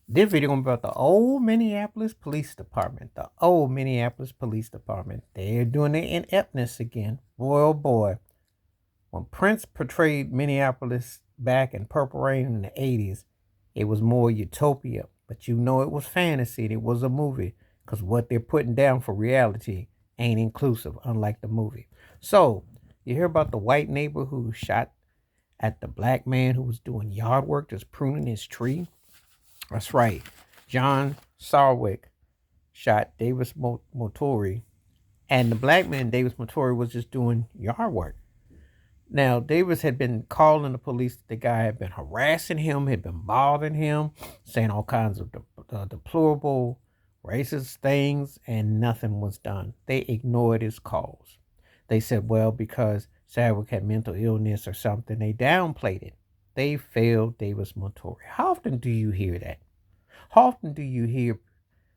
This video about the old Minneapolis Police Department. The old Minneapolis Police Department. They're doing their ineptness again. Boy, oh boy. When Prince portrayed Minneapolis back in Purple Rain in the 80s, it was more utopia. But you know it was fantasy. It was a movie. Because what they're putting down for reality ain't inclusive, unlike the movie. So, you hear about the white neighbor who shot at the black man who was doing yard work, just pruning his tree? That's right. John Sarwick shot Davis Motori, and the black man, Davis Motori, was just doing yard work. Now, Davis had been calling the police. The guy had been harassing him, had been bothering him, saying all kinds of deplorable, racist things, and nothing was done. They ignored his calls. They said, well, because Sarwick had mental illness or something, they downplayed it. They failed Davis Motori. How often do you hear that? How often do you hear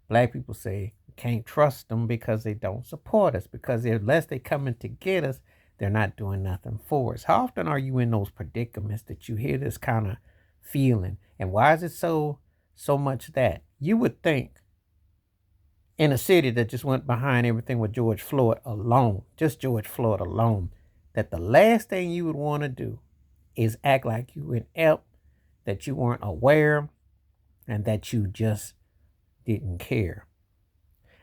black people say, can't trust them because they don't support us, because unless they coming to get us, they're not doing nothing for us? How often are you in those predicaments that you hear this kind of feeling? And why is it so much that you would think in a city that just went behind everything with George Floyd alone, just George Floyd alone, that the last thing you would want to do is act like you inept, that you weren't aware, and that you just didn't care.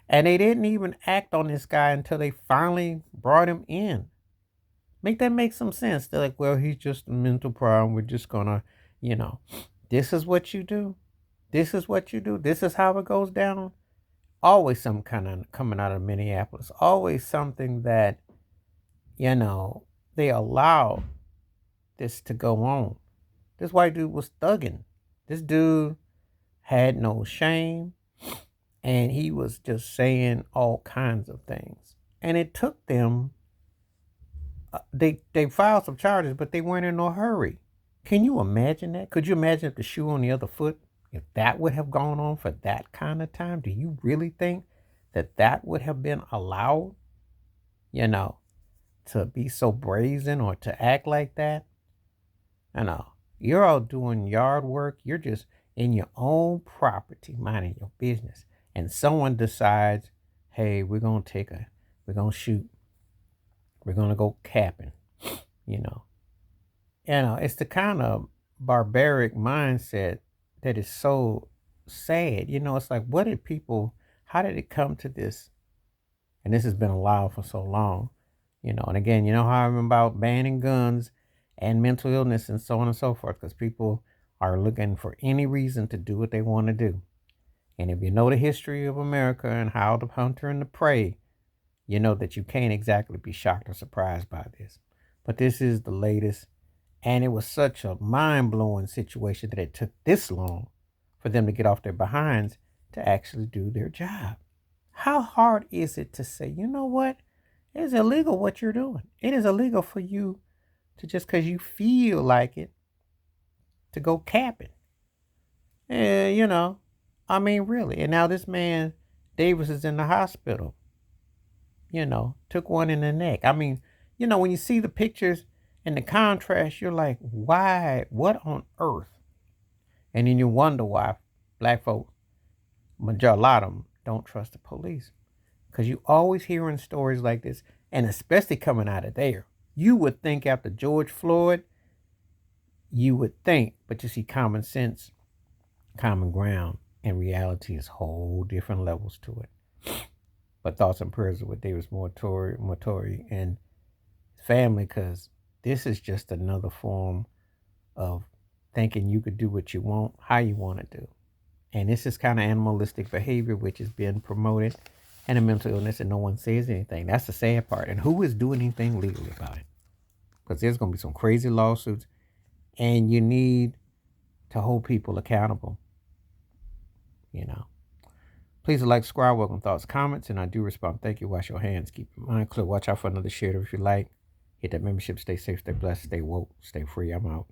And they didn't even act on this guy until they finally brought him in. Make that make some sense. They're like, well, he's just a mental problem. We're just gonna, this is what you do. This is what you do. This is how it goes down. Always some kind of coming out of Minneapolis. Always something that, they allow this to go on. This white dude was thugging. This dude had no shame, and he was just saying all kinds of things. And it took them, they filed some charges, but they weren't in no hurry. Can you imagine that? Could you imagine if the shoe on the other foot, if that would have gone on for that kind of time? Do you really think that that would have been allowed, to be so brazen or to act like that? You're all doing yard work. You're just in your own property, minding your business. And someone decides, hey, we're going to shoot. We're going to go capping, you know. It's the kind of barbaric mindset that is so sad. It's like, how did it come to this? And this has been allowed for so long, And again, how I'm about banning guns and mental illness and so on and so forth, because people are looking for any reason to do what they want to do. And if you know the history of America and how the hunter and the prey, you know that you can't exactly be shocked or surprised by this. But this is the latest. And it was such a mind-blowing situation that it took this long for them to get off their behinds to actually do their job. How hard is it to say, you know what? It's illegal what you're doing. It is illegal for you to, just because you feel like it, to go capping. I mean, really. And now this man, Davis, is in the hospital. Took one in the neck. I mean, when you see the pictures and the contrast, you're like, why? What on earth? And then you wonder why black folk, a lot of them, don't trust the police. Because you always hearing stories like this, and especially coming out of there. You would think after George Floyd, you would think, but you see common sense, common ground, and reality is whole different levels to it. But thoughts and prayers with Davis Motori and his family, because this is just another form of thinking you could do what you want, how you want to do. And this is kind of animalistic behavior, which has been promoted, and a mental illness, and no one says anything. That's the sad part. And who is doing anything legally about it? Because there's going to be some crazy lawsuits, and you need to hold people accountable. Please like, subscribe, welcome thoughts, comments, and I do respond. Thank you. Wash your hands. Keep your mind clear. Watch out for another share if you like. Hit that membership. Stay safe, stay blessed, stay woke, stay free. I'm out.